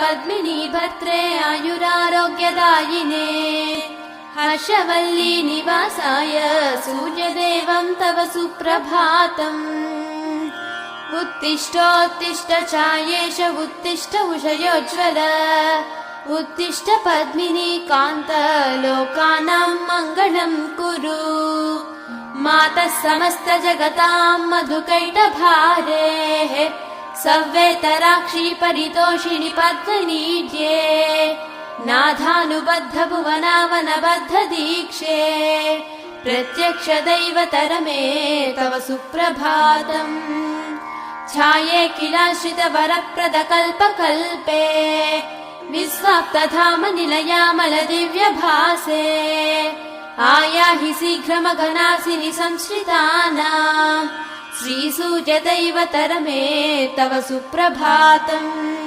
पद्मिनी भद्रे आयुरारोग्यदायिने हर्षवल्ली निवासाय सूर्यदेवं तव सुप्रभातम् उत्तिष्ठोत्तिष्ठ चायेश उत्तिष्ठ उषयोज्ज्वल उत्तिष्ठ पद्मिनी कान्त लोकानां मङ्गलं कुरु मातः समस्त जगतां मधुकैटभारेः सव्येतराक्षी परितोषिणि पद्मनीड्ये नाथानुबद्ध भुवनावनबद्ध दीक्षे प्रत्यक्ष दैवतरमे तव सुप्रभातम् छाये किलाश्रित वरप्रद कल्पकल्पे विस्वाप्तधाम निलयामल दिव्यभासे आयाहि शीघ्रमघनासिनि संश्रितानां श्रीसूर्यदैवतरमे तव सुप्रभातम्।